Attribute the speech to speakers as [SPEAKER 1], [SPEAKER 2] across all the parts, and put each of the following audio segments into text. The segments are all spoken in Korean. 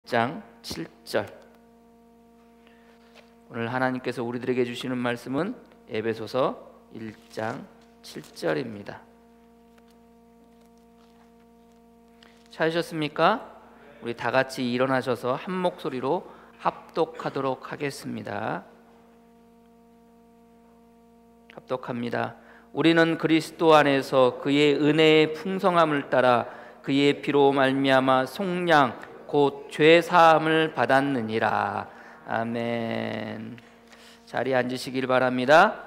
[SPEAKER 1] 1장 7절. 오늘 하나님께서 우리들에게 주시는 말씀은 에베소서 1장 7절입니다. 찾으셨습니까? 우리 다 같이 일어나셔서 한 목소리로 합독하도록 하겠습니다. 합독합니다. 우리는 그리스도 안에서 그의 은혜의 풍성함을 따라 그의 피로 말미암아 속량 곧 죄 사함을 받았느니라. 아멘. 자리에 앉으시길 바랍니다.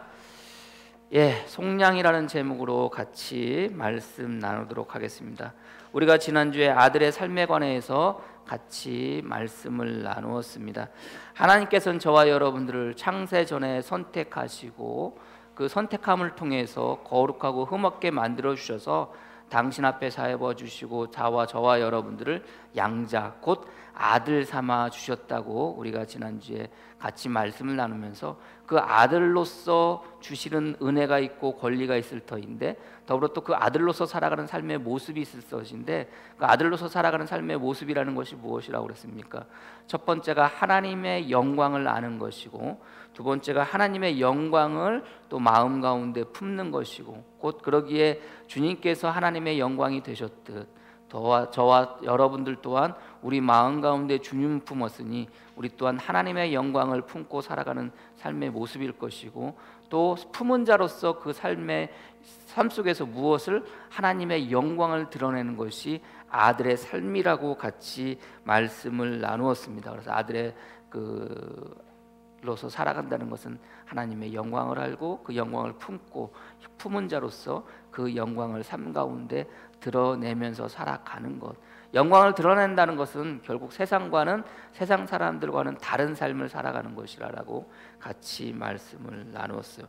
[SPEAKER 1] 속량이라는 제목으로 같이 말씀 나누도록 하겠습니다. 우리가 지난주에 아들의 삶에 관해서 같이 말씀을 나누었습니다. 하나님께서는 저와 여러분들을 창세 전에 선택하시고 그 선택함을 통해서 거룩하고 흠없게 만들어 주셔서 당신 앞에 사회버 주시고 저와 여러분들을 양자 곧 아들 삼아 주셨다고 우리가 지난주에 같이 말씀을 나누면서 그 아들로서 주시는 은혜가 있고 권리가 있을 터인데 더불어 또 그 아들로서 살아가는 삶의 모습이 있을 것인데 그 아들로서 살아가는 삶의 모습이라는 것이 무엇이라고 그랬습니까? 첫 번째가 하나님의 영광을 아는 것이고 두 번째가 하나님의 영광을 또 마음 가운데 품는 것이고 곧 그러기에 주님께서 하나님의 영광이 되셨듯 저와 여러분들 또한 우리 마음 가운데 주님 품었으니 우리 또한 하나님의 영광을 품고 살아가는 삶의 모습일 것이고 또 품은 자로서 그 삶 속에서 무엇을 하나님의 영광을 드러내는 것이 아들의 삶이라고 같이 말씀을 나누었습니다. 그래서 아들의 로서 살아간다는 것은 하나님의 영광을 알고 그 영광을 품은 자로서 그 영광을 삶 가운데 드러내면서 살아가는 것. 영광을 드러낸다는 것은 결국 세상 사람들과는 다른 삶을 살아가는 것이라고 같이 말씀을 나누었어요.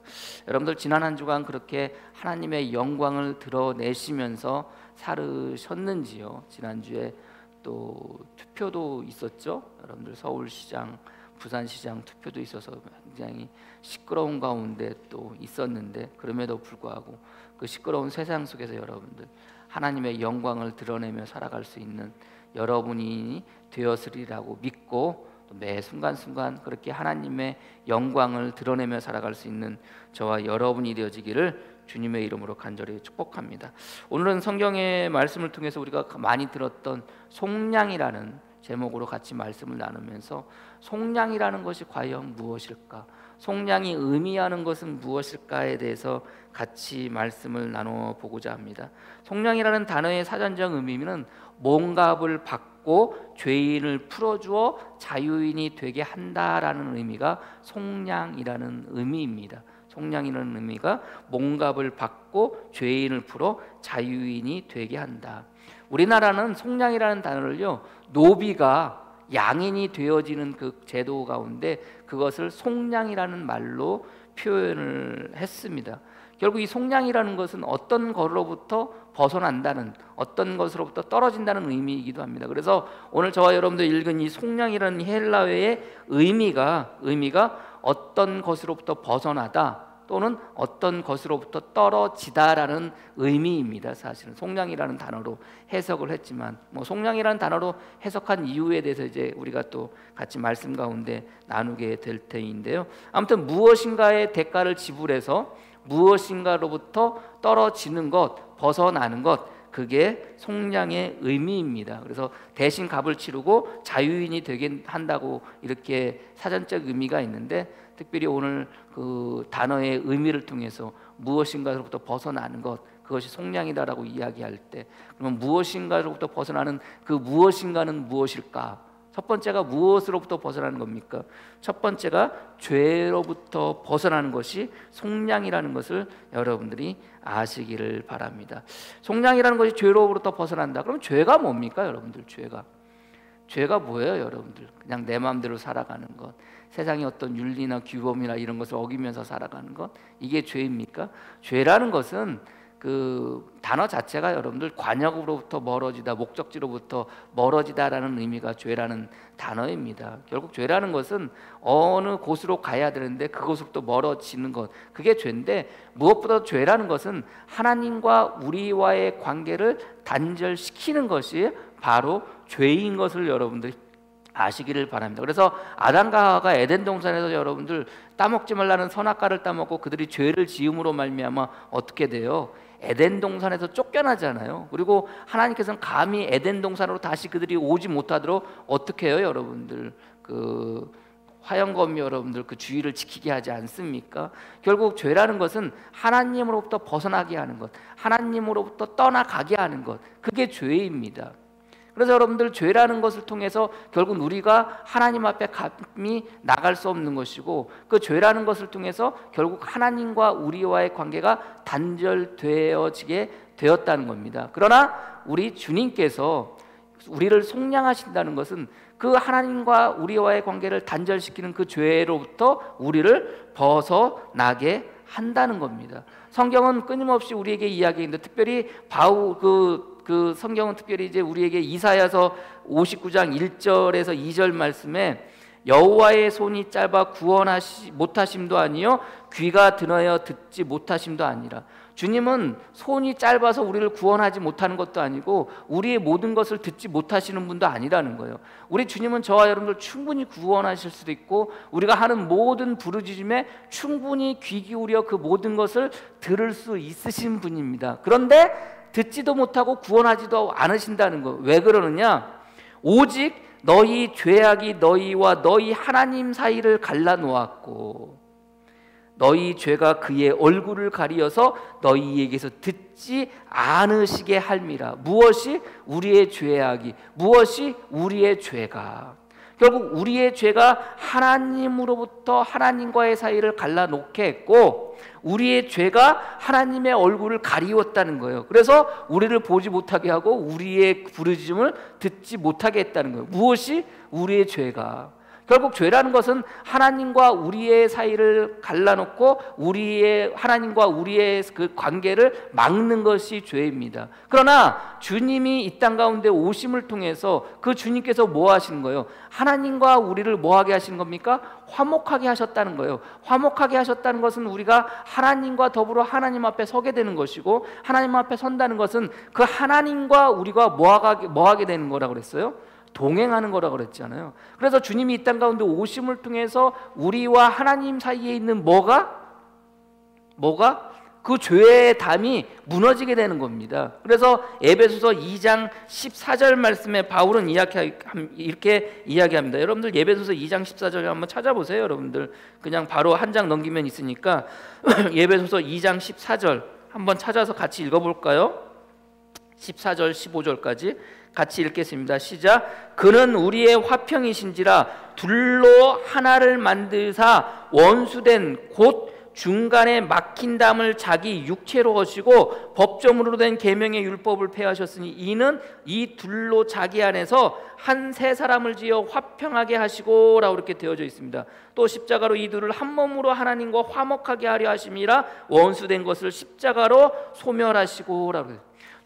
[SPEAKER 1] 여러분들 지난 한 주간 그렇게 하나님의 영광을 드러내시면서 살으셨는지요? 지난주에 또 투표도 있었죠. 여러분들 서울시장 부산시장 투표도 있어서 굉장히 시끄러운 가운데 또 있었는데 그럼에도 불구하고 그 시끄러운 세상 속에서 여러분들 하나님의 영광을 드러내며 살아갈 수 있는 여러분이 되었으리라고 믿고 또 매 순간순간 그렇게 하나님의 영광을 드러내며 살아갈 수 있는 저와 여러분이 되어지기를 주님의 이름으로 간절히 축복합니다. 오늘은 성경의 말씀을 통해서 우리가 많이 들었던 속량이라는 제목으로 같이 말씀을 나누면서 속량이라는 것이 과연 무엇일까? 속량이 의미하는 것은 무엇일까에 대해서 같이 말씀을 나눠 보고자 합니다. 속량이라는 단어의 사전적 의미는 몸값을 받고 죄인을 풀어주어 자유인이 되게 한다라는 의미가 속량이라는 의미입니다. 속량이라는 의미가 몸값을 받고 죄인을 풀어 자유인이 되게 한다. 우리나라는 속량이라는 단어를요 노비가 양인이 되어지는 그 제도 가운데 그것을 속량이라는 말로 표현을 했습니다. 결국 이 속량이라는 것은 어떤 것으로부터 벗어난다는 어떤 것으로부터 떨어진다는 의미이기도 합니다. 그래서 오늘 저와 여러분들 읽은 이 속량이라는 헬라어의 의미가 어떤 것으로부터 벗어나다 또는 어떤 것으로부터 떨어지다라는 의미입니다. 사실은 속량이라는 단어로 해석을 했지만 속량이라는 단어로 해석한 이유에 대해서 이제 우리가 또 같이 말씀 가운데 나누게 될 터인데요. 아무튼 무엇인가의 대가를 지불해서 무엇인가로부터 떨어지는 것, 벗어나는 것, 그게 속량의 의미입니다. 그래서 대신 값을 치르고 자유인이 되게 한다고 이렇게 사전적 의미가 있는데 특별히 오늘 그 단어의 의미를 통해서 무엇인가로부터 벗어나는 것, 그것이 속량이다라고 이야기할 때 그러면 무엇인가로부터 벗어나는 그 무엇인가는 무엇일까? 첫 번째가 무엇으로부터 벗어나는 겁니까? 첫 번째가 죄로부터 벗어나는 것이 속량이라는 것을 여러분들이 아시기를 바랍니다. 속량이라는 것이 죄로부터 벗어난다. 그럼 죄가 뭡니까, 여러분들? 죄가 뭐예요, 여러분들? 그냥 내 마음대로 살아가는 것, 세상의 어떤 윤리나 규범이나 이런 것을 어기면서 살아가는 것, 이게 죄입니까? 죄라는 것은 그 단어 자체가 여러분들 관역으로부터 멀어지다, 목적지로부터 멀어지다라는 의미가 죄라는 단어입니다. 결국 죄라는 것은 어느 곳으로 가야 되는데 그곳으로부터 멀어지는 것, 그게 죄인데 무엇보다 죄라는 것은 하나님과 우리와의 관계를 단절시키는 것이 바로 죄인 것을 여러분들이 아시기를 바랍니다. 그래서 아담과 하와가 에덴 동산에서 여러분들 따먹지 말라는 선악과를 따먹고 그들이 죄를 지음으로 말미암아 어떻게 돼요? 에덴 동산에서 쫓겨나잖아요. 그리고 하나님께서는 감히 에덴 동산으로 다시 그들이 오지 못하도록 어떻게 해요, 여러분들? 그 화영검이 여러분들 그 주의를 지키게 하지 않습니까? 결국 죄라는 것은 하나님으로부터 벗어나게 하는 것, 하나님으로부터 떠나가게 하는 것, 그게 죄입니다. 그래서 여러분들 죄라는 것을 통해서 결국 우리가 하나님 앞에 감히 나갈 수 없는 것이고, 그 죄라는 것을 통해서 결국 하나님과 우리와의 관계가 단절되어지게 되었다는 겁니다. 그러나 우리 주님께서 우리를 속량하신다는 것은 그 하나님과 우리와의 관계를 단절시키는 그 죄로부터 우리를 벗어나게 한다는 겁니다. 성경은 끊임없이 우리에게 이야기하는데, 특별히 그 성경은 특별히 이제 우리에게 이사야서 59장 1절에서 2절 말씀에 여호와의 손이 짧아 구원하시 못하심도 아니요 귀가 드나여 듣지 못하심도 아니라, 주님은 손이 짧아서 우리를 구원하지 못하는 것도 아니고 우리의 모든 것을 듣지 못하시는 분도 아니라는 거예요. 우리 주님은 저와 여러분들 충분히 구원하실 수도 있고, 우리가 하는 모든 부르짖음에 충분히 귀 기울여 그 모든 것을 들을 수 있으신 분입니다. 그런데 듣지도 못하고 구원하지도 않으신다는 거. 왜 그러느냐? 오직 너희 죄악이 너희와 너희 하나님 사이를 갈라놓았고 너희 죄가 그의 얼굴을 가리어서 너희에게서 듣지 않으시게 할미라. 무엇이? 우리의 죄악이, 무엇이? 우리의 죄가. 결국 우리의 죄가 하나님으로부터 하나님과의 사이를 갈라놓게 했고, 우리의 죄가 하나님의 얼굴을 가리웠다는 거예요. 그래서 우리를 보지 못하게 하고 우리의 부르짖음을 듣지 못하게 했다는 거예요. 무엇이? 우리의 죄가. 결국 죄라는 것은 하나님과 우리의 사이를 갈라놓고 하나님과 우리의 그 관계를 막는 것이 죄입니다. 그러나 주님이 이 땅 가운데 오심을 통해서 그 주님께서 뭐 하시는 거예요? 하나님과 우리를 뭐 하게 하신 겁니까? 화목하게 하셨다는 거예요. 화목하게 하셨다는 것은 우리가 하나님과 더불어 하나님 앞에 서게 되는 것이고, 하나님 앞에 선다는 것은 그 하나님과 우리가 뭐 하게 되는 거라고 그랬어요? 동행하는 거라고 그랬잖아요. 그래서 주님이 이 땅 가운데 오심을 통해서 우리와 하나님 사이에 있는 뭐가? 그 죄의 담이 무너지게 되는 겁니다. 그래서 에베소서 2장 14절 말씀에 바울은 이렇게 이야기합니다. 여러분들 에베소서 2장 14절 한번 찾아보세요. 여러분들 그냥 바로 한 장 넘기면 있으니까 에베소서 2장 14절 한번 찾아서 같이 읽어볼까요? 14절 15절까지 같이 읽겠습니다. 시작. 그는 우리의 화평이신지라 둘로 하나를 만드사 원수된 곧 중간에 막힌 담을 자기 육체로 하시고 법정으로 된 계명의 율법을 폐하셨으니 이는 이 둘로 자기 안에서 한 세 사람을 지어 화평하게 하시고 라고 이렇게 되어져 있습니다. 또 십자가로 이 둘을 한 몸으로 하나님과 화목하게 하려 하심이라 원수된 것을 십자가로 소멸하시고 라고.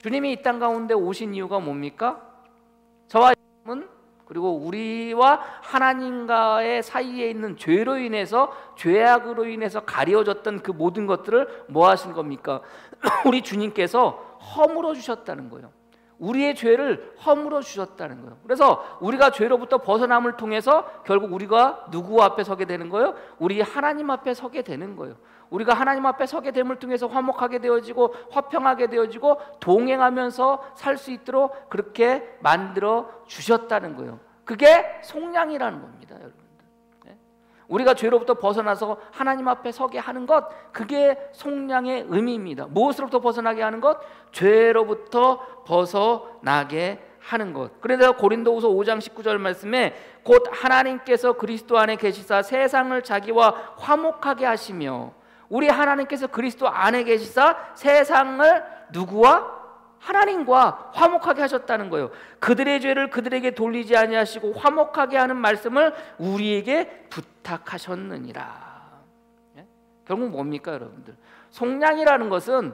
[SPEAKER 1] 주님이 이 땅 가운데 오신 이유가 뭡니까? 저와 여러분 그리고 우리와 하나님과의 사이에 있는 죄로 인해서, 죄악으로 인해서 가려졌던 그 모든 것들을 뭐 하신 겁니까? 우리 주님께서 허물어 주셨다는 거예요. 우리의 죄를 허물어 주셨다는 거예요. 그래서 우리가 죄로부터 벗어남을 통해서 결국 우리가 누구 앞에 서게 되는 거예요? 우리 하나님 앞에 서게 되는 거예요. 우리가 하나님 앞에 서게 됨을 통해서 화목하게 되어지고 화평하게 되어지고 동행하면서 살 수 있도록 그렇게 만들어 주셨다는 거예요. 그게 속량이라는 겁니다, 여러분들. 우리가 죄로부터 벗어나서 하나님 앞에 서게 하는 것, 그게 속량의 의미입니다. 무엇으로부터 벗어나게 하는 것? 죄로부터 벗어나게 하는 것. 그래서 고린도후서 5장 19절 말씀에 곧 하나님께서 그리스도 안에 계시사 세상을 자기와 화목하게 하시며, 우리 하나님께서 그리스도 안에 계시사 세상을 누구와? 하나님과 화목하게 하셨다는 거예요. 그들의 죄를 그들에게 돌리지 아니하시고 화목하게 하는 말씀을 우리에게 부탁하셨느니라. 결국 뭡니까, 여러분들? 속량이라는 것은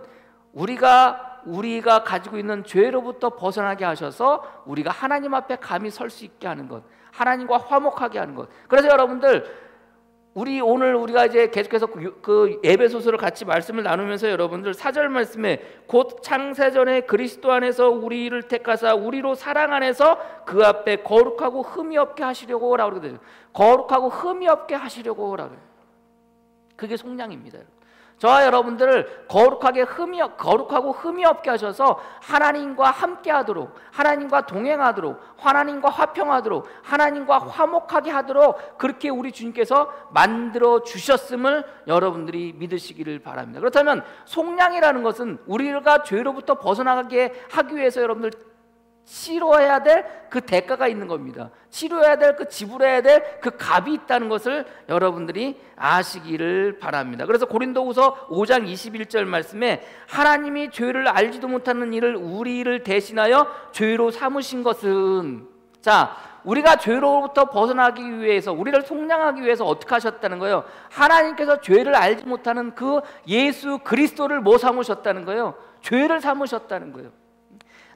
[SPEAKER 1] 우리가 가지고 있는 죄로부터 벗어나게 하셔서 우리가 하나님 앞에 감히 설 수 있게 하는 것, 하나님과 화목하게 하는 것. 그래서 여러분들 오늘 우리가 이제 계속해서 그 에베소서를 같이 말씀을 나누면서 여러분들 4절 말씀에 곧 창세전에 그리스도 안에서 우리를 택하사 우리로 사랑 안에서 그 앞에 거룩하고 흠이 없게 하시려고 라고 그러거든요. 거룩하고 흠이 없게 하시려고 라고. 그게 속량입니다. 저와 여러분들을 거룩하고 흠이 없게 하셔서 하나님과 함께하도록, 하나님과 동행하도록, 하나님과 화평하도록, 하나님과 화목하게 하도록 그렇게 우리 주님께서 만들어 주셨음을 여러분들이 믿으시기를 바랍니다. 그렇다면 속량이라는 것은 우리가 죄로부터 벗어나게 하기 위해서 여러분들 치러야 될 그 대가가 있는 겁니다. 치러야 될 그 지불해야 될 그 값이 있다는 것을 여러분들이 아시기를 바랍니다. 그래서 고린도후서 5장 21절 말씀에 하나님이 죄를 알지도 못하는 일을 우리를 대신하여 죄로 삼으신 것은, 자, 우리가 죄로부터 벗어나기 위해서, 우리를 속량하기 위해서 어떻게 하셨다는 거예요? 하나님께서 죄를 알지 못하는 그 예수 그리스도를 뭐 삼으셨다는 거예요? 죄를 삼으셨다는 거예요.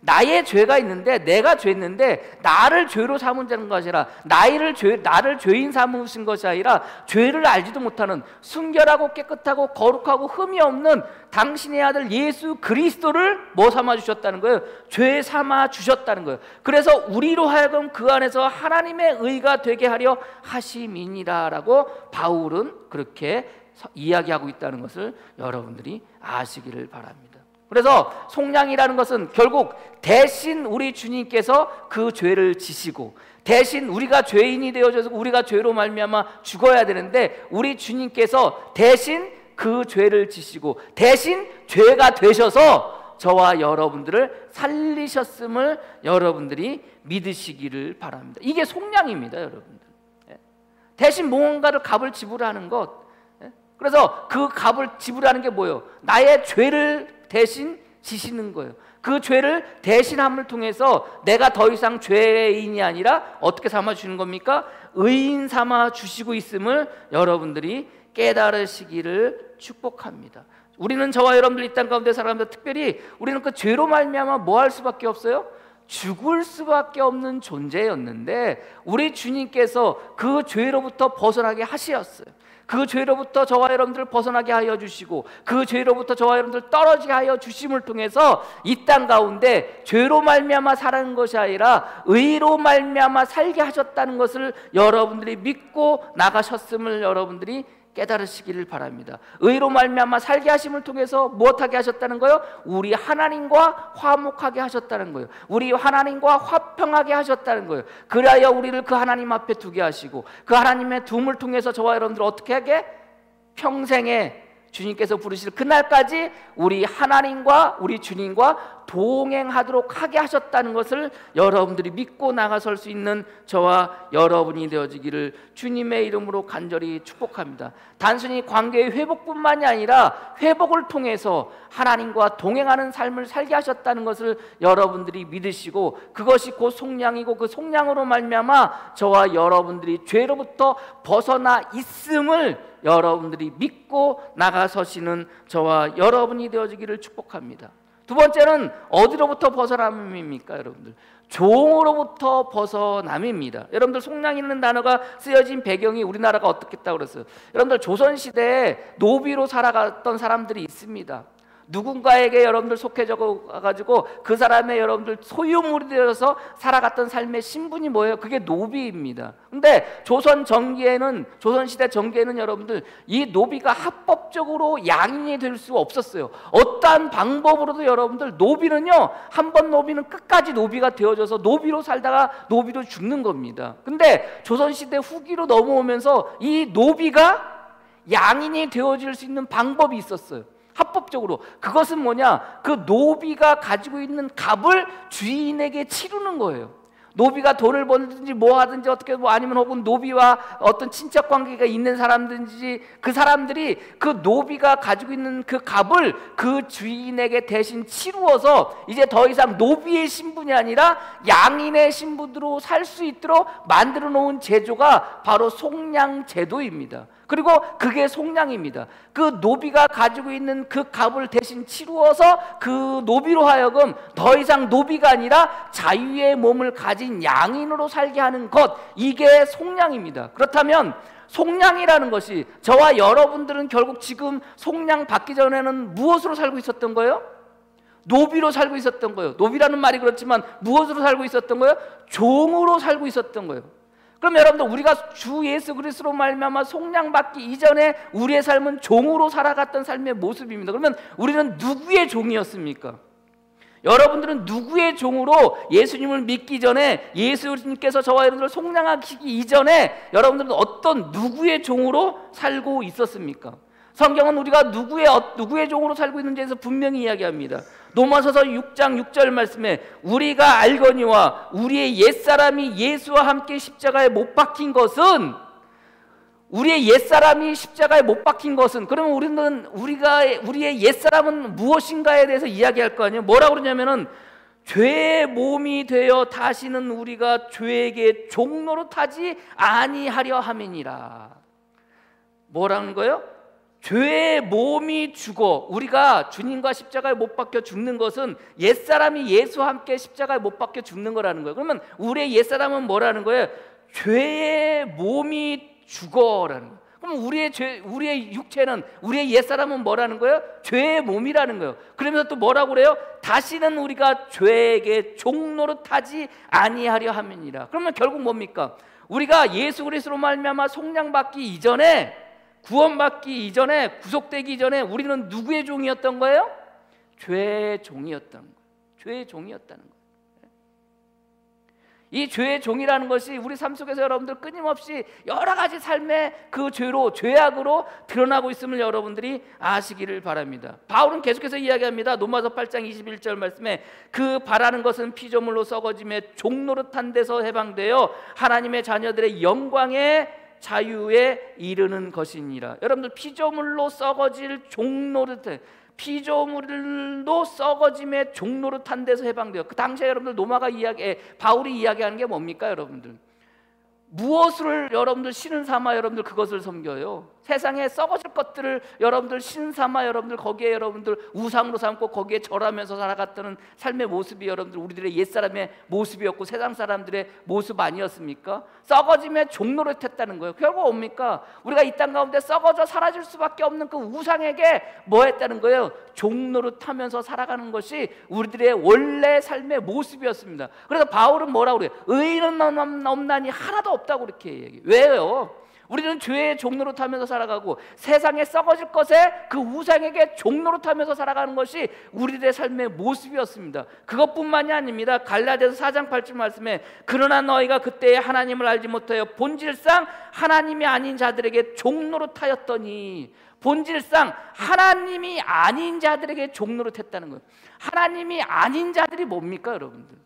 [SPEAKER 1] 나의 죄가 있는데, 내가 죄했는데 나를 죄로 삼은 것이 아니라 나를 죄인 삼으신 것이 아니라 죄를 알지도 못하는 순결하고 깨끗하고 거룩하고 흠이 없는 당신의 아들 예수 그리스도를 뭐 삼아 주셨다는 거예요? 죄 삼아 주셨다는 거예요. 그래서 우리로 하여금 그 안에서 하나님의 의가 되게 하려 하심이니라라고 바울은 그렇게 이야기하고 있다는 것을 여러분들이 아시기를 바랍니다. 그래서 속량이라는 것은 결국 대신 우리 주님께서 그 죄를 지시고, 대신 우리가 죄인이 되어져서 우리가 죄로 말미암아 죽어야 되는데 우리 주님께서 대신 그 죄를 지시고 대신 죄가 되셔서 저와 여러분들을 살리셨음을 여러분들이 믿으시기를 바랍니다. 이게 속량입니다, 여러분들. 대신 무언가를 값을 지불하는 것. 그래서 그 값을 지불하는 게 뭐예요? 나의 죄를 대신 지시는 거예요. 그 죄를 대신함을 통해서 내가 더 이상 죄인이 아니라 어떻게 삼아 주는 겁니까? 의인 삼아 주시고 있음을 여러분들이 깨달으시기를 축복합니다. 우리는 저와 여러분들 이 땅 가운데 살아가면서 특별히 우리는 그 죄로 말미암아 뭐 할 수밖에 없어요? 죽을 수밖에 없는 존재였는데 우리 주님께서 그 죄로부터 벗어나게 하셨어요. 그 죄로부터 저와 여러분들을 벗어나게 하여 주시고 그 죄로부터 저와 여러분들을 떨어지게 하여 주심을 통해서 이 땅 가운데 죄로 말미암아 사는 것이 아니라 의로 말미암아 살게 하셨다는 것을 여러분들이 믿고 나가셨음을 여러분들이 깨달으시기를 바랍니다. 의로 말미암아 살게 하심을 통해서 무엇하게 하셨다는 거예요? 우리 하나님과 화목하게 하셨다는 거예요. 우리 하나님과 화평하게 하셨다는 거예요. 그리하여 우리를 그 하나님 앞에 두게 하시고 그 하나님의 둠을 통해서 저와 여러분들 어떻게 하게? 평생에 주님께서 부르실 그날까지 우리 하나님과 우리 주님과 동행하도록 하게 하셨다는 것을 여러분들이 믿고 나가설 수 있는 저와 여러분이 되어지기를 주님의 이름으로 간절히 축복합니다. 단순히 관계의 회복뿐만이 아니라 회복을 통해서 하나님과 동행하는 삶을 살게 하셨다는 것을 여러분들이 믿으시고 그것이 곧 속량이고 그 속량으로 말미암아 저와 여러분들이 죄로부터 벗어나 있음을 여러분들이 믿고 나가서시는 저와 여러분이 되어지기를 축복합니다. 두 번째는 어디로부터 벗어남입니까, 여러분들? 종으로부터 벗어남입니다. 여러분들 속량이라는 단어가 쓰여진 배경이 우리나라가 어떻겠다고 그랬어요? 여러분들 조선시대에 노비로 살아갔던 사람들이 있습니다. 누군가에게 여러분들 속해져 가지고 그 사람의 여러분들 소유물이 되어서 살아갔던 삶의 신분이 뭐예요? 그게 노비입니다. 근데 조선시대 전기에는 여러분들 이 노비가 합법적으로 양인이 될 수 없었어요. 어떠한 방법으로도 여러분들 노비는요, 한 번 노비는 끝까지 노비가 되어져서 노비로 살다가 노비로 죽는 겁니다. 근데 조선시대 후기로 넘어오면서 이 노비가 양인이 되어질 수 있는 방법이 있었어요. 합법적으로. 그것은 뭐냐? 그 노비가 가지고 있는 값을 주인에게 치르는 거예요. 노비가 돈을 벌든지 뭐 하든지 어떻게 뭐 아니면 혹은 노비와 어떤 친척 관계가 있는 사람든지 그 사람들이 그 노비가 가지고 있는 그 값을 그 주인에게 대신 치루어서 이제 더 이상 노비의 신분이 아니라 양인의 신분으로 살 수 있도록 만들어 놓은 제도가 바로 속량 제도입니다. 그리고 그게 속량입니다. 그 노비가 가지고 있는 그 값을 대신 치루어서 그 노비로 하여금 더 이상 노비가 아니라 자유의 몸을 가진 양인으로 살게 하는 것, 이게 속량입니다. 그렇다면 속량이라는 것이, 저와 여러분들은 결국 지금 속량 받기 전에는 무엇으로 살고 있었던 거예요? 노비로 살고 있었던 거예요. 노비라는 말이 그렇지만 무엇으로 살고 있었던 거예요? 종으로 살고 있었던 거예요. 그럼 여러분들, 우리가 주 예수 그리스도로 말미암아 속량 받기 이전에 우리의 삶은 종으로 살아갔던 삶의 모습입니다. 그러면 우리는 누구의 종이었습니까? 여러분들은 누구의 종으로 예수님을 믿기 전에, 예수님께서 저와 여러분들을 속량하시기 이전에 여러분들은 어떤 누구의 종으로 살고 있었습니까? 성경은 우리가 누구의 종으로 살고 있는지에서 분명히 이야기합니다. 로마서서 6장 6절 말씀에 우리가 알거니와 우리의 옛사람이 예수와 함께 십자가에 못 박힌 것은, 우리의 옛사람이 십자가에 못 박힌 것은, 그러면 우리의 옛사람은 무엇인가에 대해서 이야기할 거 아니에요. 뭐라고 그러냐면은 죄의 몸이 되어 다시는 우리가 죄에게 종노릇하지 아니하려 함이니라. 뭐라는 거예요? 죄의 몸이 죽어, 우리가 주님과 십자가에 못 박혀 죽는 것은 옛사람이 예수와 함께 십자가에 못 박혀 죽는 거라는 거예요. 그러면 우리의 옛사람은 뭐라는 거예요? 죄의 몸이 죽어라는 거예요. 그럼 우리의 육체는, 우리의 옛사람은 뭐라는 거예요? 죄의 몸이라는 거예요. 그러면서 또 뭐라고 그래요? 다시는 우리가 죄에게 종노릇하지 아니하려 함이니라. 그러면 결국 뭡니까? 우리가 예수 그리스도로 말미암아 속량받기 이전에, 구원받기 이전에, 구속되기 이전에 우리는 누구의 종이었던 거예요? 죄의 종이었던 거예요. 죄의 종이었다는 거예요. 이 죄의 종이라는 것이 우리 삶 속에서 여러분들 끊임없이 여러 가지 삶의 그 죄악으로 드러나고 있음을 여러분들이 아시기를 바랍니다. 바울은 계속해서 이야기합니다. 로마서 8장 21절 말씀에 그 바라는 것은 피조물로 썩어짐에 종노릇한 데서 해방되어 하나님의 자녀들의 영광의 자유에 이르는 것이니라. 여러분들, 피조물로 썩어질 종노릇해, 피조물도 썩어짐에 종노릇한 데서 해방돼요. 그 당시에 여러분들 바울이 이야기하는 게 뭡니까? 여러분들, 무엇을 여러분들 신은 삼아 여러분들 그것을 섬겨요? 세상에 썩어질 것들을 여러분들 신은 삼아 여러분들 거기에 여러분들 우상으로 삼고 거기에 절하면서 살아갔던 삶의 모습이 여러분들 우리들의 옛사람의 모습이었고 세상 사람들의 모습 아니었습니까? 썩어짐에 종노릇했다는 거예요. 결국 뭡니까? 우리가 이 땅 가운데 썩어져 사라질 수밖에 없는 그 우상에게 뭐 했다는 거예요? 종노릇하면서 살아가는 것이 우리들의 원래 삶의 모습이었습니다. 그래서 바울은 뭐라고 그래요? 의인은 없나니 하나도 없다고 그렇게 얘기해요. 왜요? 우리는 죄의 종노릇하면서 살아가고 세상에 썩어질 것에 그 우상에게 종노릇하면서 살아가는 것이 우리들의 삶의 모습이었습니다. 그것뿐만이 아닙니다. 갈라디아서 4장 8절 말씀에 그러나 너희가 그때에 하나님을 알지 못하여 본질상 하나님이 아닌 자들에게 종노릇하였더니, 본질상 하나님이 아닌 자들에게 종노릇했다는 거예요. 하나님이 아닌 자들이 뭡니까, 여러분들?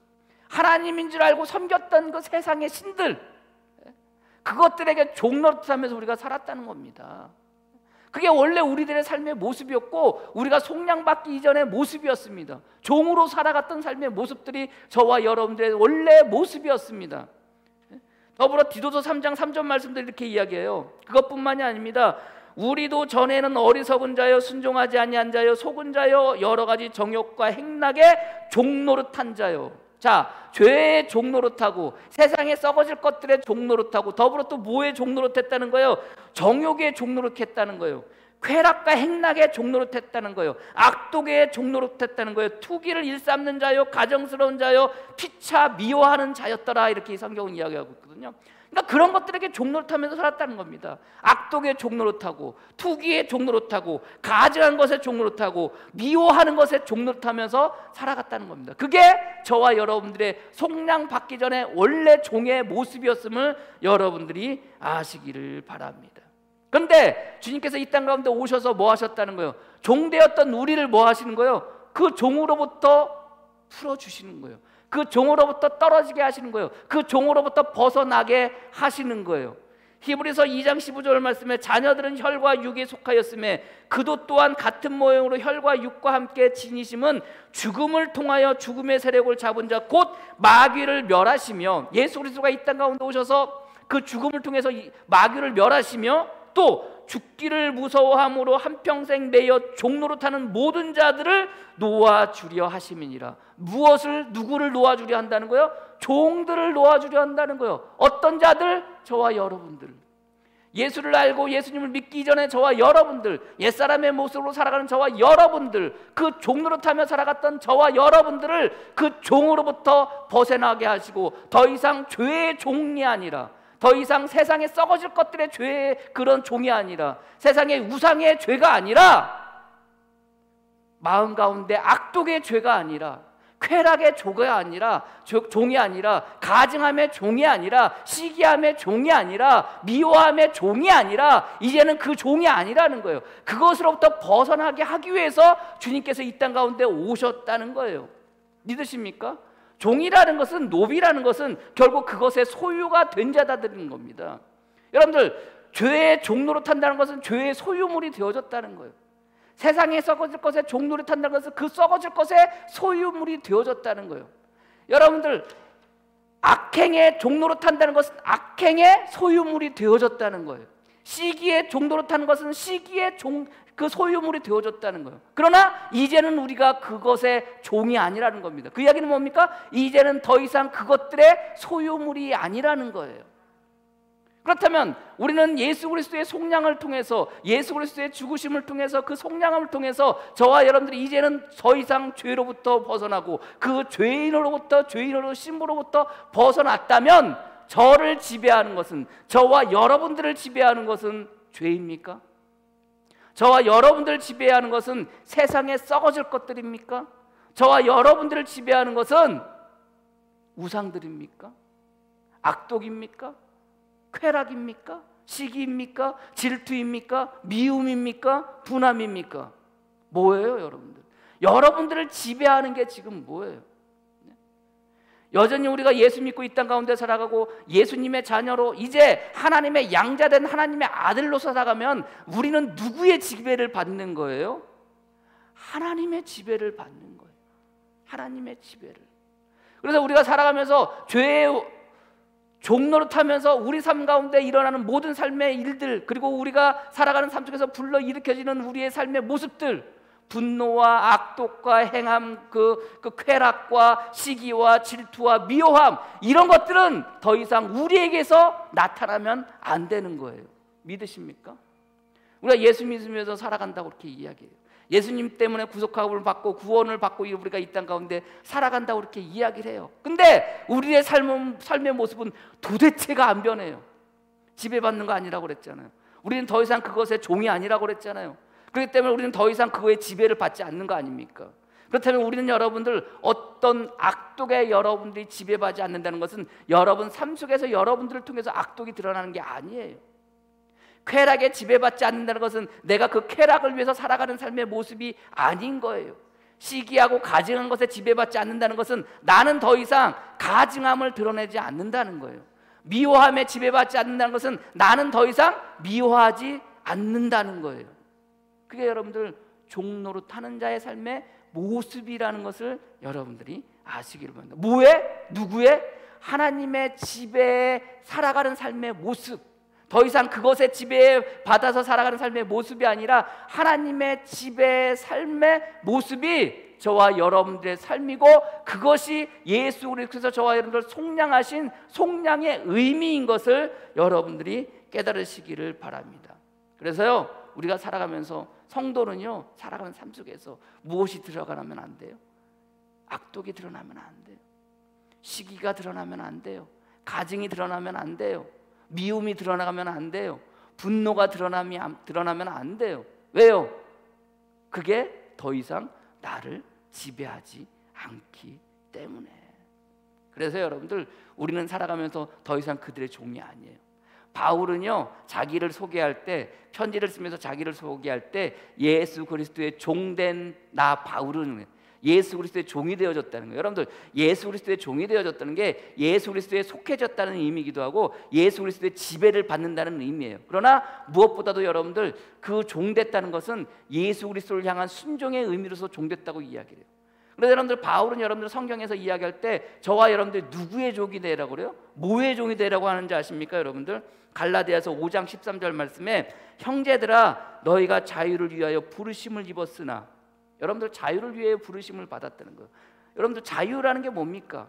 [SPEAKER 1] 하나님인 줄 알고 섬겼던 그 세상의 신들, 그것들에게 종노릇하면서 우리가 살았다는 겁니다. 그게 원래 우리들의 삶의 모습이었고 우리가 속량받기 이전의 모습이었습니다. 종으로 살아갔던 삶의 모습들이 저와 여러분들의 원래 모습이었습니다. 더불어 디도서 3장 3절 말씀도 이렇게 이야기해요. 그것뿐만이 아닙니다. 우리도 전에는 어리석은 자여 순종하지 아니한 자여 속은 자여 여러 가지 정욕과 행락에 종노릇한 자여. 자, 죄의 종노릇하고 세상에 썩어질 것들의 종노릇하고 더불어 또 뭐에 종노릇했다는 거예요? 정욕에 종노릇했다는 거예요. 쾌락과 행락에 종노릇했다는 거예요. 악독에 종노릇했다는 거예요. 투기를 일삼는 자요, 가정스러운 자요, 피차 미워하는 자였더라, 이렇게 성경은 이야기하고 있거든요. 그러니까 그런 것들에게 종노릇하면서 살았다는 겁니다. 악독에 종노릇하고, 투기에 종노릇하고, 가증한 것에 종노릇하고, 미워하는 것에 종노릇하면서 살아갔다는 겁니다. 그게 저와 여러분들의 속량 받기 전에 원래 종의 모습이었음을 여러분들이 아시기를 바랍니다. 그런데 주님께서 이 땅 가운데 오셔서 뭐 하셨다는 거예요? 종되었던 우리를 뭐 하시는 거예요? 그 종으로부터 풀어주시는 거예요. 그 종으로부터 떨어지게 하시는 거예요. 그 종으로부터 벗어나게 하시는 거예요. 히브리서 2장 15절 말씀에 자녀들은 혈과 육에 속하였음에 그도 또한 같은 모형으로 혈과 육과 함께 지니심은 죽음을 통하여 죽음의 세력을 잡은 자 곧 마귀를 멸하시며, 예수 그리스도가 이 땅 가운데 오셔서 그 죽음을 통해서 마귀를 멸하시며 또 또 죽기를 무서워함으로 한평생 매여 종노릇하는 모든 자들을 놓아주려 하심이니라. 무엇을, 누구를 놓아주려 한다는 거예요? 종들을 놓아주려 한다는 거예요. 어떤 자들? 저와 여러분들. 예수를 알고 예수님을 믿기 전에 저와 여러분들, 옛사람의 모습으로 살아가는 저와 여러분들, 그 종노릇하며 살아갔던 저와 여러분들을 그 종으로부터 벗어나게 하시고 더 이상 죄의 종이 아니라, 더 이상 세상에 썩어질 것들의 죄의 그런 종이 아니라, 세상의 우상의 죄가 아니라, 마음 가운데 악독의 죄가 아니라, 쾌락의 종이 아니라, 가증함의 종이 아니라, 시기함의 종이 아니라, 미워함의 종이 아니라, 이제는 그 종이 아니라는 거예요. 그것으로부터 벗어나게 하기 위해서 주님께서 이 땅 가운데 오셨다는 거예요. 믿으십니까? 종이라는 것은, 노비라는 것은 결국 그것의 소유가 된 자들인 겁니다. 여러분들, 죄의 종노릇한다는 것은 죄의 소유물이 되어졌다는 거예요. 세상에 썩어질 것에 종노릇한다는 것은 그 썩어질 것에 소유물이 되어졌다는 거예요. 여러분들, 악행에 종노릇한다는 것은 악행의 소유물이 되어졌다는 거예요. 시기에 종노릇하는 것은 시기의 그 소유물이 되어졌다는 거예요. 그러나 이제는 우리가 그것의 종이 아니라는 겁니다. 그 이야기는 뭡니까? 이제는 더 이상 그것들의 소유물이 아니라는 거예요. 그렇다면 우리는 예수 그리스도의 속량을 통해서, 예수 그리스도의 죽으심을 통해서, 그 속량함을 통해서 저와 여러분들이 이제는 더 이상 죄로부터 벗어나고 그 죄인으로 신부로부터 벗어났다면, 저를 지배하는 것은, 저와 여러분들을 지배하는 것은 죄입니까? 저와 여러분들을 지배하는 것은 세상에 썩어질 것들입니까? 저와 여러분들을 지배하는 것은 우상들입니까? 악독입니까? 쾌락입니까? 시기입니까? 질투입니까? 미움입니까? 분함입니까? 뭐예요, 여러분들? 여러분들을 지배하는 게 지금 뭐예요? 여전히 우리가 예수 믿고 이 땅 가운데 살아가고 예수님의 자녀로 이제 하나님의 양자된 하나님의 아들로 살아가면 우리는 누구의 지배를 받는 거예요? 하나님의 지배를 받는 거예요. 하나님의 지배를. 그래서 우리가 살아가면서 죄의 종노릇하면서 우리 삶 가운데 일어나는 모든 삶의 일들, 그리고 우리가 살아가는 삶 속에서 불러일으켜지는 우리의 삶의 모습들, 분노와 악독과 행함, 그 쾌락과 시기와 질투와 미워함, 이런 것들은 더 이상 우리에게서 나타나면 안 되는 거예요. 믿으십니까? 우리가 예수 믿으면서 살아간다고 그렇게 이야기해요. 예수님 때문에 구속함을 받고 구원을 받고 우리가 이 땅 가운데 살아간다고 그렇게 이야기를 해요. 근데 우리의 삶의 모습은 도대체가 안 변해요. 지배받는 거 아니라고 그랬잖아요. 우리는 더 이상 그것의 종이 아니라고 그랬잖아요. 그렇기 때문에 우리는 더 이상 그거의 지배를 받지 않는 거 아닙니까? 그렇다면 우리는 여러분들, 어떤 악독에 여러분들이 지배받지 않는다는 것은 여러분 삶 속에서 여러분들을 통해서 악독이 드러나는 게 아니에요. 쾌락에 지배받지 않는다는 것은 내가 그 쾌락을 위해서 살아가는 삶의 모습이 아닌 거예요. 시기하고 가증한 것에 지배받지 않는다는 것은 나는 더 이상 가증함을 드러내지 않는다는 거예요. 미워함에 지배받지 않는다는 것은 나는 더 이상 미워하지 않는다는 거예요. 그게 여러분들 종노릇하는 자의 삶의 모습이라는 것을 여러분들이 아시기를 바랍니다. 뭐에? 누구의? 하나님의 지배에 살아가는 삶의 모습. 더 이상 그것의 지배에 받아서 살아가는 삶의 모습이 아니라 하나님의 지배의 삶의 모습이 저와 여러분들의 삶이고, 그것이 예수 그리스도께서 저와 여러분들을 속량하신 속량의 의미인 것을 여러분들이 깨달으시기를 바랍니다. 그래서요, 우리가 살아가면서, 성도는요, 살아가는 삶 속에서 무엇이 드러나면 안 돼요? 악독이 드러나면 안 돼요. 시기가 드러나면 안 돼요. 가증이 드러나면 안 돼요. 미움이 드러나면 안 돼요. 분노가 드러나면 안 돼요. 왜요? 그게 더 이상 나를 지배하지 않기 때문에. 그래서 여러분들, 우리는 살아가면서 더 이상 그들의 종이 아니에요. 바울은요, 자기를 소개할 때, 편지를 쓰면서 자기를 소개할 때 예수 그리스도의 종된 나 바울은 예수 그리스도의 종이 되어졌다는 거예요. 여러분들, 예수 그리스도의 종이 되어졌다는 게 예수 그리스도에 속해졌다는 의미이기도 하고 예수 그리스도의 지배를 받는다는 의미예요. 그러나 무엇보다도 여러분들, 그 종됐다는 것은 예수 그리스도를 향한 순종의 의미로서 종됐다고 이야기를 해요. 그래서 여러분들 바울은 여러분들 성경에서 이야기할 때 저와 여러분들 누구의 종이 되라고 그래요? 뭐의 종이 되라고 하는지 아십니까 여러분들? 갈라디아서 5장 13절 말씀에 형제들아 너희가 자유를 위하여 부르심을 입었으나, 여러분들 자유를 위하여 부르심을 받았다는 거예요. 여러분들 자유라는 게 뭡니까?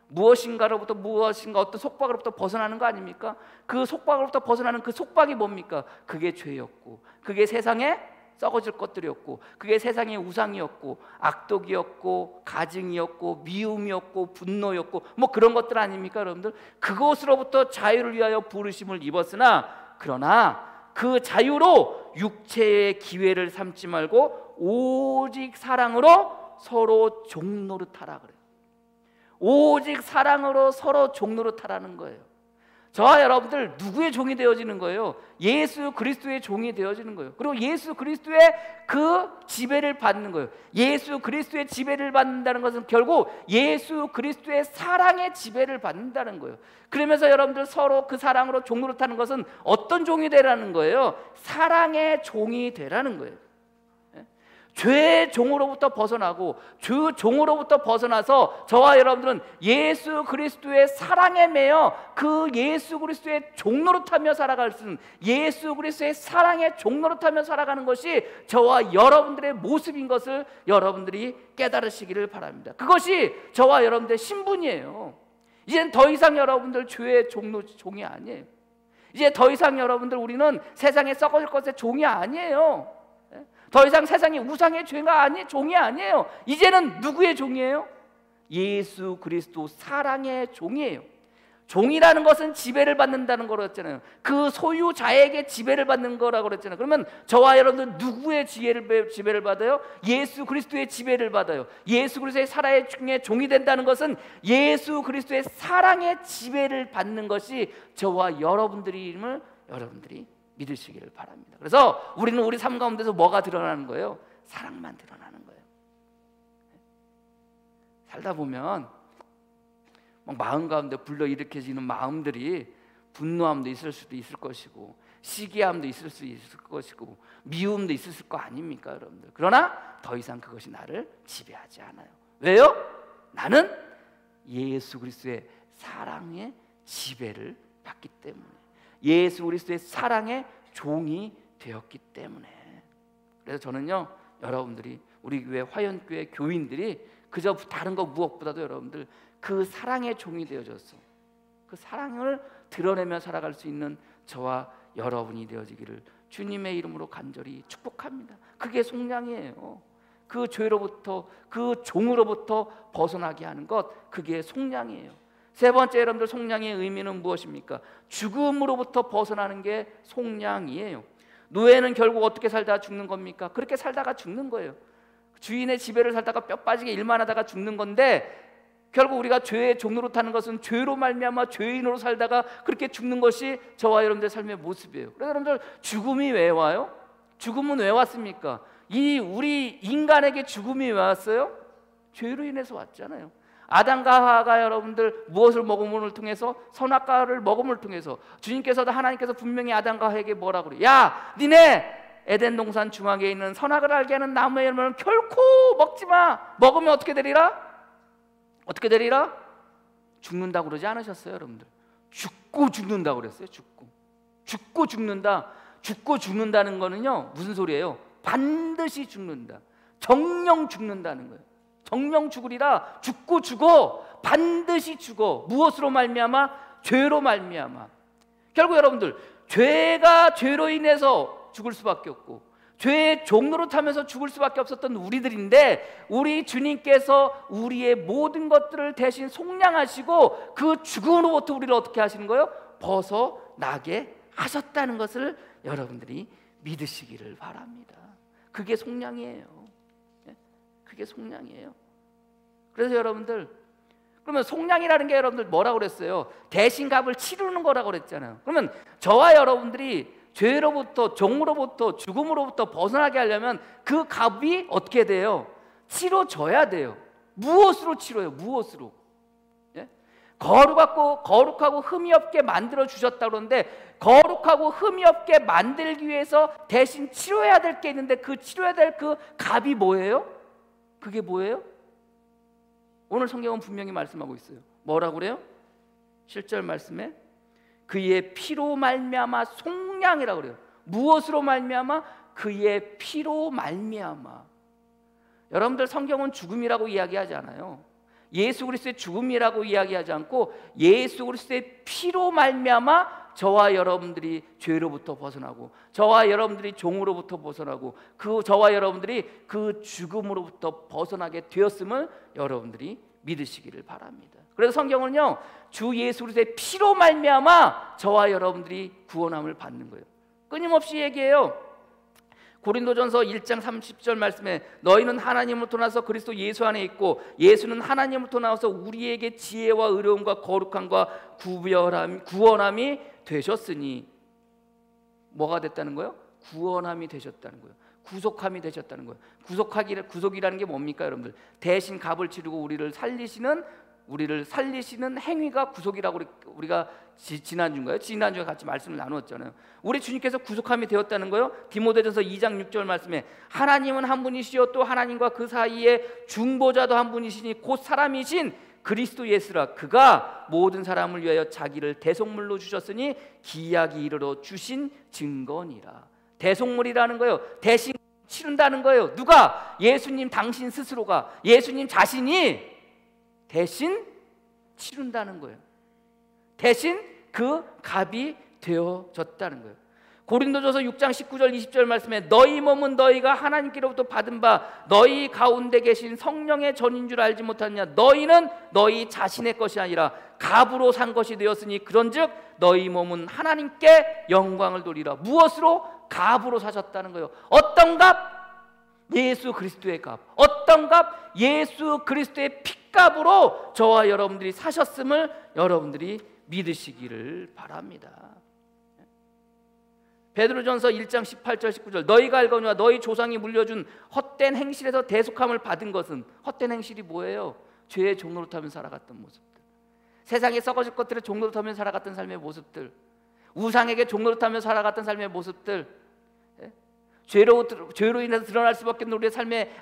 [SPEAKER 1] 무엇인가로부터 무엇인가 어떤 속박으로부터 벗어나는 거 아닙니까? 그 속박으로부터 벗어나는 그 속박이 뭡니까? 그게 죄였고, 그게 세상에 썩어질 것들이었고, 그게 세상의 우상이었고, 악독이었고, 가증이었고, 미움이었고, 분노였고, 뭐 그런 것들 아닙니까 여러분들? 그것으로부터 자유를 위하여 부르심을 입었으나, 그러나 그 자유로 육체의 기회를 삼지 말고 오직 사랑으로 서로 종노릇하라 그래요. 오직 사랑으로 서로 종노릇하라는 거예요. 저와 여러분들 누구의 종이 되어지는 거예요? 예수 그리스도의 종이 되어지는 거예요. 그리고 예수 그리스도의 그 지배를 받는 거예요. 예수 그리스도의 지배를 받는다는 것은 결국 예수 그리스도의 사랑의 지배를 받는다는 거예요. 그러면서 여러분들 서로 그 사랑으로 종노릇하는 것은 어떤 종이 되라는 거예요? 사랑의 종이 되라는 거예요. 죄의 종으로부터 벗어나고 주 종으로부터 벗어나서 저와 여러분들은 예수 그리스도의 사랑에 매여 그 예수 그리스도의 종노릇하며 살아갈 수 있는, 예수 그리스도의 사랑의 종노릇하며 살아가는 것이 저와 여러분들의 모습인 것을 여러분들이 깨달으시기를 바랍니다. 그것이 저와 여러분들의 신분이에요. 이제는 더 이상 여러분들 죄의 종이 아니에요. 이제 더 이상 여러분들 우리는 세상에 썩어질 것의 종이 아니에요. 더 이상 세상의 우상의 종이 아니에요. 이제는 누구의 종이에요? 예수 그리스도 사랑의 종이에요. 종이라는 것은 지배를 받는다는 거라고 했잖아요. 그 소유자에게 지배를 받는 거라고 그랬잖아요. 그러면 저와 여러분들 누구의 지배를 받아요? 예수 그리스도의 지배를 받아요. 예수 그리스도의 사랑의 종이 된다는 것은 예수 그리스도의 사랑의 지배를 받는 것이 저와 여러분들임을 여러분들이 믿으시기를 바랍니다. 그래서 우리는 우리 삶 가운데서 뭐가 드러나는 거예요? 사랑만 드러나는 거예요. 살다 보면 막 마음 가운데 불러일으켜지는 마음들이 분노함도 있을 수도 있을 것이고, 시기함도 있을 수 있을 것이고, 미움도 있을 거 아닙니까 여러분들? 그러나 더 이상 그것이 나를 지배하지 않아요. 왜요? 나는 예수 그리스도의 사랑의 지배를 받기 때문에, 예수 그리스도의 사랑의 종이 되었기 때문에. 그래서 저는요 여러분들이 우리 교회 화연교회 교인들이 그저 다른 거 무엇보다도 여러분들 그 사랑의 종이 되어졌어. 그 사랑을 드러내며 살아갈 수 있는 저와 여러분이 되어지기를 주님의 이름으로 간절히 축복합니다. 그게 속량이에요. 그 죄로부터, 그 종으로부터 벗어나게 하는 것, 그게 속량이에요. 세 번째 여러분들 속량의 의미는 무엇입니까? 죽음으로부터 벗어나는 게 속량이에요. 노예는 결국 어떻게 살다가 죽는 겁니까? 그렇게 살다가 죽는 거예요. 주인의 지배를 살다가 뼈 빠지게 일만 하다가 죽는 건데, 결국 우리가 죄의 종로로 타는 것은 죄로 말미암아 죄인으로 살다가 그렇게 죽는 것이 저와 여러분들의 삶의 모습이에요. 그래서 여러분들 죽음이 왜 와요? 죽음은 왜 왔습니까? 우리 인간에게 죽음이 왜 왔어요? 죄로 인해서 왔잖아요. 아담과 하와가 여러분들 무엇을 먹음을 통해서, 선악과를 먹음을 통해서 주님께서도, 하나님께서 분명히 아담과 하와에게 뭐라고 그래요? 야, 니네 에덴 동산 중앙에 있는 선악을 알게 하는 나무의 열매는 결코 먹지 마. 먹으면 어떻게 되리라? 어떻게 되리라? 죽는다고 그러지 않으셨어요 여러분들? 죽고 죽는다고 그랬어요. 죽고 죽는다. 죽고 죽는다는 거는요 무슨 소리예요? 반드시 죽는다. 정령 죽는다는 거예요. 정령 죽으리라. 죽고 죽어. 반드시 죽어. 무엇으로 말미암아? 죄로 말미암아. 결국 여러분들 죄가 죄로 인해서 죽을 수밖에 없고, 죄의 종로로 타면서 죽을 수밖에 없었던 우리들인데, 우리 주님께서 우리의 모든 것들을 대신 속량하시고 그 죽음으로부터 우리를 어떻게 하시는 거예요? 벗어나게 하셨다는 것을 여러분들이 믿으시기를 바랍니다. 그게 속량이에요. 그게 속량이에요. 그래서 여러분들, 그러면 속량이라는 게 여러분들 뭐라고 그랬어요? 대신 값을 치르는 거라고 그랬잖아요. 그러면 저와 여러분들이 죄로부터, 종으로부터, 죽음으로부터 벗어나게 하려면 그 값이 어떻게 돼요? 치러져야 돼요. 무엇으로 치러요? 무엇으로? 예? 거룩하고 흠이 없게 만들어 주셨다 그러는데, 거룩하고 흠이 없게 만들기 위해서 대신 치러야 될 게 있는데, 그 치러야 될 그 값이 뭐예요? 그게 뭐예요? 오늘 성경은 분명히 말씀하고 있어요. 뭐라고 그래요? 7절 말씀에 그의 피로 말미암아 속량이라고 그래요. 무엇으로 말미암아? 그의 피로 말미암아. 여러분들, 성경은 죽음이라고 이야기하지 않아요. 예수 그리스도의 죽음이라고 이야기하지 않고 예수 그리스도의 피로 말미암아 저와 여러분들이 죄로부터 벗어나고, 저와 여러분들이 종으로부터 벗어나고, 저와 여러분들이 그 죽음으로부터 벗어나게 되었음을 여러분들이 믿으시기를 바랍니다. 그래서 성경은요, 주 예수 그리스도의 피로 말미암아 저와 여러분들이 구원함을 받는 거예요. 끊임없이 얘기해요. 고린도전서 1장 30절 말씀에 너희는 하나님으로부터 나서 그리스도 예수 안에 있고 예수는 하나님으로부터 나와서 우리에게 지혜와 의로움과 거룩함과 구원함이 되셨으니, 뭐가 됐다는 거예요? 구원함이 되셨다는 거예요. 구속함이 되셨다는 거예요. 구속이라는 게 뭡니까 여러분들? 대신 값을 치르고 우리를 살리시는 행위가 구속이라고 우리가 지난주에 같이 말씀을 나누었잖아요. 우리 주님께서 구속함이 되었다는 거예요. 디모데전서 2장 6절 말씀에 하나님은 한 분이시요 또 하나님과 그 사이에 중보자도 한 분이시니 곧 사람이신 그리스도 예수라. 그가 모든 사람을 위하여 자기를 대속물로 주셨으니 기약이 이르러 주신 증거니라. 대속물이라는 거예요. 대신 치른다는 거예요. 누가? 예수님 당신 스스로가, 예수님 자신이 대신 치른다는 거예요. 대신 그 값이 되어졌다는 거예요. 고린도전서 6장 19절 20절 말씀에 너희 몸은 너희가 하나님께로부터 받은 바 너희 가운데 계신 성령의 전인 줄 알지 못하느냐. 너희는 너희 자신의 것이 아니라 값으로 산 것이 되었으니 그런즉 너희 몸은 하나님께 영광을 돌리라. 무엇으로? 값으로 사셨다는 거예요. 어떤 값? 예수 그리스도의 값. 어떤 값? 예수 그리스도의 핏값으로 저와 여러분들이 사셨음을 여러분들이 믿으시기를 바랍니다. 베드로전서 1장 18절 19절 너희가 알거니와 너희 조상이 물려준 헛된 행실에서 대속함을 받은 것은, 헛된 행실이 뭐예요? 죄의 종노릇하며 살아갔던 모습들, 세상에 썩어질 것들을 종노릇하며 살아갔던 삶의 모습들, 우상에게 종노릇하며 살아갔던 삶의 모습들, 죄로 인해서 드러날 수밖에 없는 우리의 삶의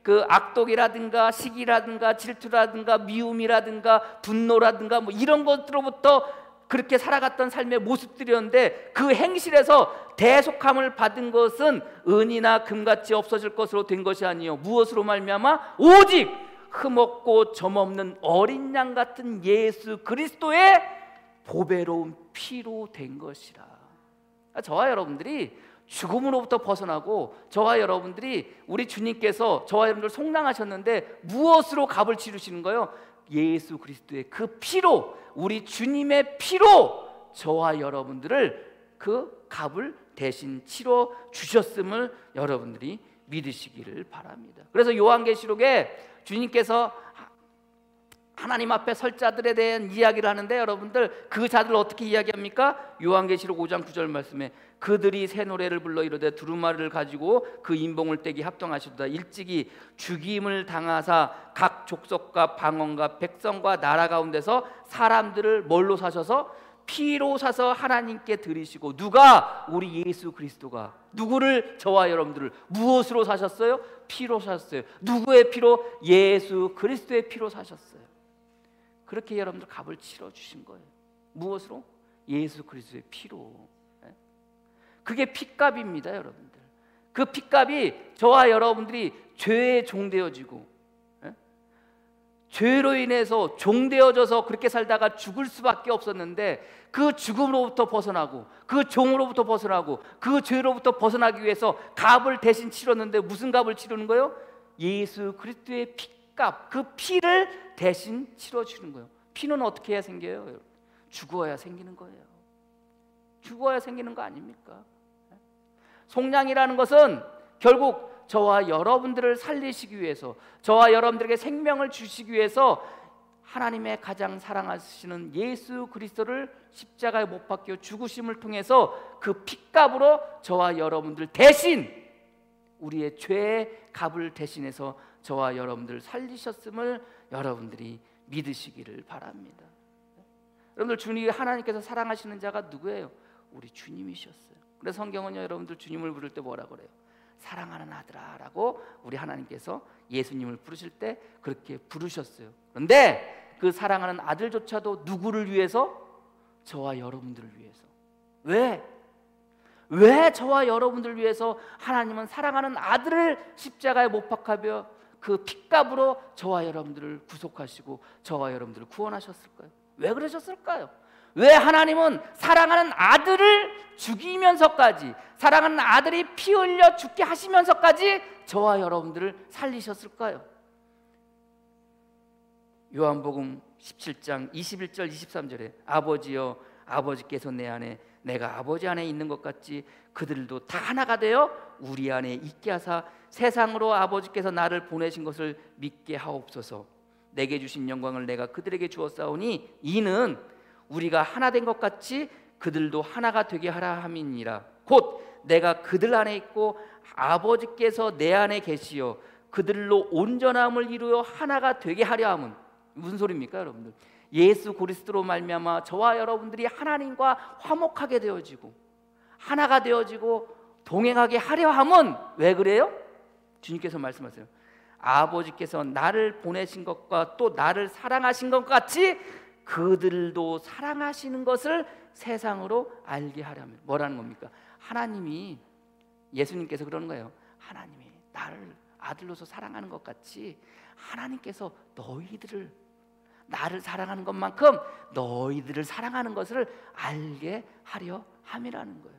[SPEAKER 1] 그 악독이라든가 시기라든가 질투라든가 미움이라든가 분노라든가 뭐 이런 것들로부터 그렇게 살아갔던 삶의 모습들이었는데, 그 행실에서 대속함을 받은 것은 은이나 금같이 없어질 것으로 된 것이 아니요 무엇으로 말미암아? 오직 흠없고 점없는 어린 양 같은 예수 그리스도의 보배로운 피로 된 것이라. 저와 여러분들이 죽음으로부터 벗어나고, 저와 여러분들이, 우리 주님께서 저와 여러분들 속량하셨는데 무엇으로 값을 치르시는 거예요? 예수 그리스도의 그 피로, 우리 주님의 피로 저와 여러분들을 그 값을 대신 치러 주셨음을 여러분들이 믿으시기를 바랍니다. 그래서 요한계시록에 주님께서 하나님 앞에 설 자들에 대한 이야기를 하는데, 여러분들 그 자들 어떻게 이야기합니까? 요한계시록 5장 9절 말씀에 그들이 새 노래를 불러 이르되 두루마리를 가지고 그 인봉을 떼기 합당하시도다. 일찍이 죽임을 당하사 각 족속과 방언과 백성과 나라 가운데서 사람들을 뭘로 사셔서? 피로 사서 하나님께 드리시고. 누가? 우리 예수 그리스도가 누구를? 저와 여러분들을 무엇으로 사셨어요? 피로 사셨어요. 누구의 피로? 예수 그리스도의 피로 사셨어요. 그렇게 여러분들 값을 치러주신 거예요. 무엇으로? 예수 그리스도의 피로. 그게 핏값입니다 여러분들. 그 핏값이 저와 여러분들이 죄에 종되어지고, 죄로 인해서 종되어져서 그렇게 살다가 죽을 수밖에 없었는데, 그 죽음으로부터 벗어나고, 그 종으로부터 벗어나고, 그 죄로부터 벗어나기 위해서 값을 대신 치렀는데, 무슨 값을 치르는 거예요? 예수 그리스도의 핏값, 그 피를 대신 치러주는 거예요. 피는 어떻게 해야 생겨요? 죽어야 생기는 거예요. 죽어야 생기는 거 아닙니까? 속량이라는 것은 결국 저와 여러분들을 살리시기 위해서, 저와 여러분들에게 생명을 주시기 위해서 하나님의 가장 사랑하시는 예수 그리스도를 십자가에 못 박혀 죽으심을 통해서 그 핏값으로 저와 여러분들 대신, 우리의 죄의 값을 대신해서 저와 여러분들을 살리셨음을 여러분들이 믿으시기를 바랍니다. 여러분들, 주님, 하나님께서 사랑하시는 자가 누구예요? 우리 주님이셨어요. 그래서 성경은요, 여러분들 주님을 부를 때 뭐라 그래요? 사랑하는 아들아라고 우리 하나님께서 예수님을 부르실 때 그렇게 부르셨어요. 그런데 그 사랑하는 아들조차도 누구를 위해서? 저와 여러분들을 위해서. 왜 저와 여러분들을 위해서 하나님은 사랑하는 아들을 십자가에 못 박하며 그 핏값으로 저와 여러분들을 구속하시고 저와 여러분들을 구원하셨을까요? 왜 그러셨을까요? 왜 하나님은 사랑하는 아들을 죽이면서까지, 사랑하는 아들이 피 흘려 죽게 하시면서까지 저와 여러분들을 살리셨을까요? 요한복음 17장 21절 23절에 아버지여, 아버지께서 내 안에 내가 아버지 안에 있는 것 같이 그들도 다 하나가 되어 우리 안에 있게 하사 세상으로 아버지께서 나를 보내신 것을 믿게 하옵소서. 내게 주신 영광을 내가 그들에게 주었사오니 이는 우리가 하나 된 것 같이 그들도 하나가 되게 하라 함이니라. 곧 내가 그들 안에 있고 아버지께서 내 안에 계시어 그들로 온전함을 이루어 하나가 되게 하려 함은 무슨 소리입니까, 여러분들? 예수 그리스도로 말미암아 저와 여러분들이 하나님과 화목하게 되어지고 하나가 되어지고 동행하게 하려 함은 왜 그래요? 주님께서 말씀하세요. 아버지께서 나를 보내신 것과 또 나를 사랑하신 것 같이 그들도 사랑하시는 것을 세상으로 알게 하려면. 뭐라는 겁니까? 하나님이, 예수님께서 그러는 거예요. 하나님이 나를 아들로서 사랑하는 것 같이 하나님께서 너희들을, 나를 사랑하는 것만큼 너희들을 사랑하는 것을 알게 하려 함이라는 거예요.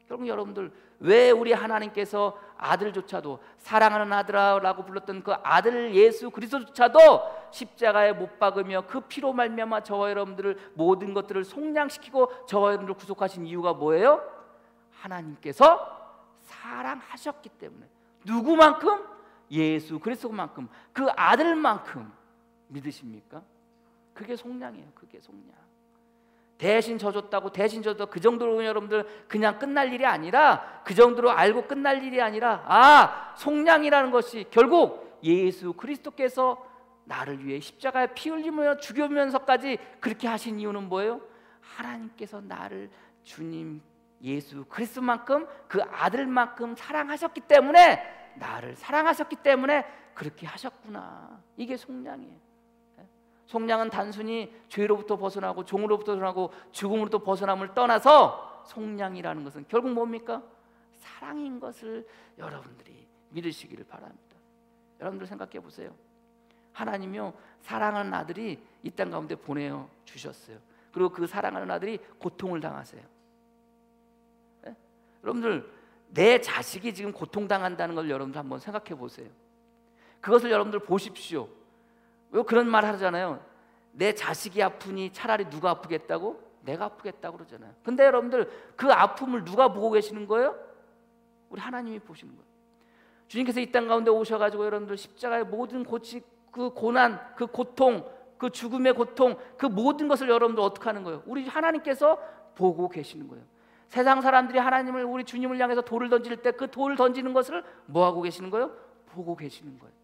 [SPEAKER 1] 결국 여러분들, 왜 우리 하나님께서 아들조차도, 사랑하는 아들아라고 불렀던 그 아들 예수 그리스도조차도 십자가에 못 박으며 그 피로 말미암아 저와 여러분들을 모든 것들을 속량시키고 저와 여러분들을 구속하신 이유가 뭐예요? 하나님께서 사랑하셨기 때문에. 누구만큼? 예수 그리스도만큼, 그 아들만큼. 믿으십니까? 그게 속량이에요. 그게 속량. 대신 져줬다고 대신 져도 그 정도로 여러분들 그냥 끝날 일이 아니라, 그 정도로 알고 끝날 일이 아니라, 속량이라는 것이 결국 예수 그리스도께서 나를 위해 십자가에 피 흘리며 죽으면서까지 그렇게 하신 이유는 뭐예요? 하나님께서 나를 주님 예수 그리스도만큼, 그 아들만큼 사랑하셨기 때문에, 나를 사랑하셨기 때문에 그렇게 하셨구나. 이게 속량이에요. 속량은 단순히 죄로부터 벗어나고 종으로부터 벗어나고 죽음으로부터 벗어남을 떠나서 속량이라는 것은 결국 뭡니까? 사랑인 것을 여러분들이 믿으시기를 바랍니다. 여러분들 생각해 보세요. 하나님이요, 사랑하는 아들이 이 땅 가운데 보내어 주셨어요. 그리고 그 사랑하는 아들이 고통을 당하세요. 네? 여러분들, 내 자식이 지금 고통당한다는 걸 여러분들 한번 생각해 보세요. 그것을 여러분들 보십시오. 왜 그런 말 하잖아요. 내 자식이 아프니 차라리 누가 아프겠다고? 내가 아프겠다고 그러잖아요. 근데 여러분들, 그 아픔을 누가 보고 계시는 거예요? 우리 하나님이 보시는 거예요. 주님께서 이 땅 가운데 오셔가지고 여러분들 십자가의 모든 그 고난, 그 고통, 그 죽음의 고통, 그 모든 것을 여러분들 어떻게 하는 거예요? 우리 하나님께서 보고 계시는 거예요. 세상 사람들이 하나님을, 우리 주님을 향해서 돌을 던질 때 그 돌을 던지는 것을 뭐 하고 계시는 거예요? 보고 계시는 거예요.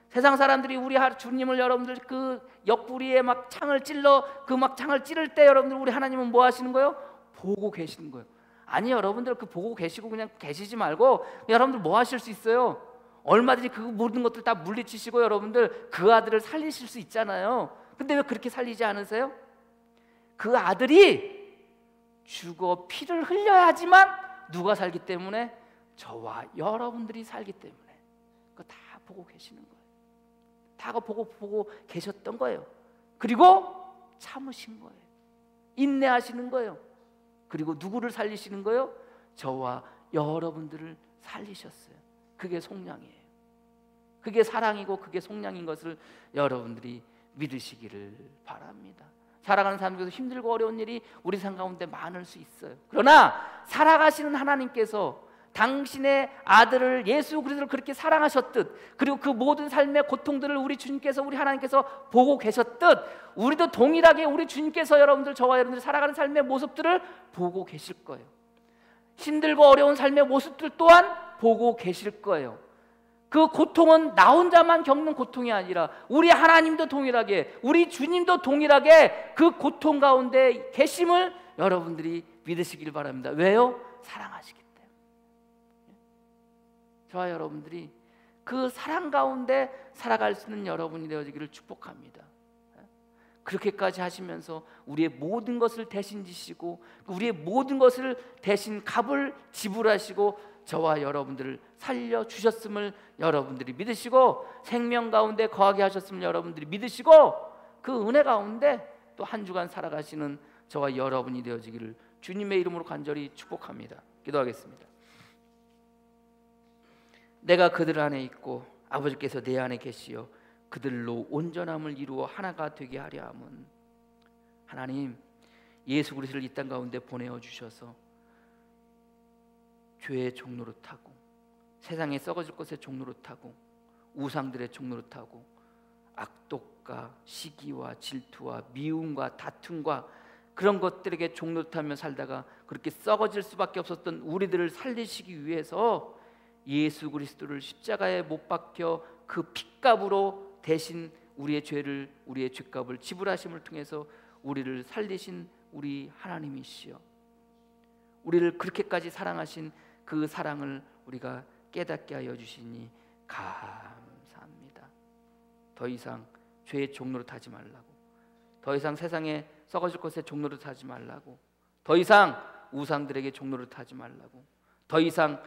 [SPEAKER 1] 세상 사람들이 우리 주님을, 여러분들 그 옆구리에 막 창을 찔러 그 막 창을 찌를 때 여러분들 우리 하나님은 뭐 하시는 거예요? 보고 계시는 거예요. 아니, 여러분들 그 보고 계시고 그냥 계시지 말고 여러분들 뭐 하실 수 있어요? 얼마든지 그 모든 것들 다 물리치시고 여러분들 그 아들을 살리실 수 있잖아요. 근데 왜 그렇게 살리지 않으세요? 그 아들이 죽어 피를 흘려야지만 누가 살기 때문에? 저와 여러분들이 살기 때문에. 그거 다 보고 계시는 거예요. 다 보고 계셨던 거예요. 그리고 참으신 거예요. 인내하시는 거예요. 그리고 누구를 살리시는 거예요? 저와 여러분들을 살리셨어요. 그게 속량이에요. 그게 사랑이고 그게 속량인 것을 여러분들이 믿으시기를 바랍니다. 살아가는 삶 속에서 힘들고 어려운 일이 우리 삶 가운데 많을 수 있어요. 그러나 살아가시는 하나님께서 당신의 아들을, 예수 그리스도를 그렇게 사랑하셨듯, 그리고 그 모든 삶의 고통들을 우리 주님께서, 우리 하나님께서 보고 계셨듯, 우리도 동일하게 우리 주님께서 여러분들, 저와 여러분들 살아가는 삶의 모습들을 보고 계실 거예요. 힘들고 어려운 삶의 모습들 또한 보고 계실 거예요. 그 고통은 나 혼자만 겪는 고통이 아니라 우리 하나님도 동일하게, 우리 주님도 동일하게 그 고통 가운데 계심을 여러분들이 믿으시길 바랍니다. 왜요? 사랑하시기 때문에. 저와 여러분들이 그 사랑 가운데 살아갈 수 있는 여러분이 되어지기를 축복합니다. 그렇게까지 하시면서 우리의 모든 것을 대신 지시고 우리의 모든 것을 대신 값을 지불하시고 저와 여러분들을 살려주셨음을 여러분들이 믿으시고 생명 가운데 거하게 하셨음을 여러분들이 믿으시고 그 은혜 가운데 또 한 주간 살아가시는 저와 여러분이 되어지기를 주님의 이름으로 간절히 축복합니다. 기도하겠습니다. 내가 그들 안에 있고 아버지께서 내 안에 계시어 그들로 온전함을 이루어 하나가 되게 하려 함은, 하나님 예수 그리스도를 이 땅 가운데 보내어 주셔서 죄의 종노릇하고 세상에 썩어질 것의 종노릇하고 우상들의 종노릇하고 악독과 시기와 질투와 미움과 다툼과 그런 것들에게 종노릇하며 살다가 그렇게 썩어질 수밖에 없었던 우리들을 살리시기 위해서 예수 그리스도를 십자가에 못 박혀 그 핏값으로 대신 우리의 죄를, 우리의 죄값을 지불하심을 통해서 우리를 살리신 우리 하나님이시여, 우리를 그렇게까지 사랑하신 그 사랑을 우리가 깨닫게 하여 주시니 감사합니다. 더 이상 죄의 종노릇 하지 말라고, 더 이상 세상에 썩어질 것에 종노릇 하지 말라고, 더 이상 우상들에게 종노릇 하지 말라고, 더 이상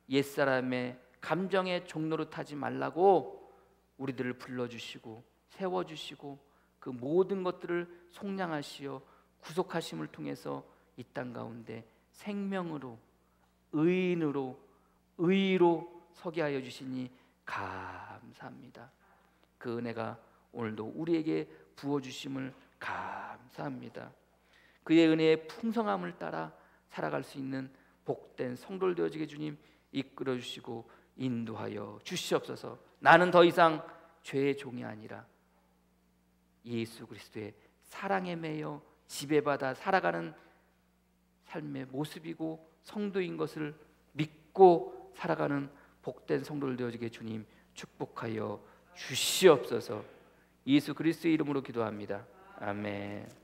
[SPEAKER 1] 옛사람의 감정에 종노릇 하지 말라고 우리들을 불러주시고 세워주시고 그 모든 것들을 속량하시어 구속하심을 통해서 이 땅 가운데 생명으로, 의인으로, 의로 서게 하여 주시니 감사합니다. 그 은혜가 오늘도 우리에게 부어주심을 감사합니다. 그의 은혜의 풍성함을 따라 살아갈 수 있는 복된 성도들 되어지게 주님 이끌어 주시고 인도하여 주시옵소서. 나는 더 이상 죄의 종이 아니라 예수 그리스도의 사랑에 매여 지배받아 살아가는 삶의 모습이고 성도인 것을 믿고 살아가는 복된 성도들 되어지게 주님 축복하여 주시옵소서. 예수 그리스도의 이름으로 기도합니다. 아멘.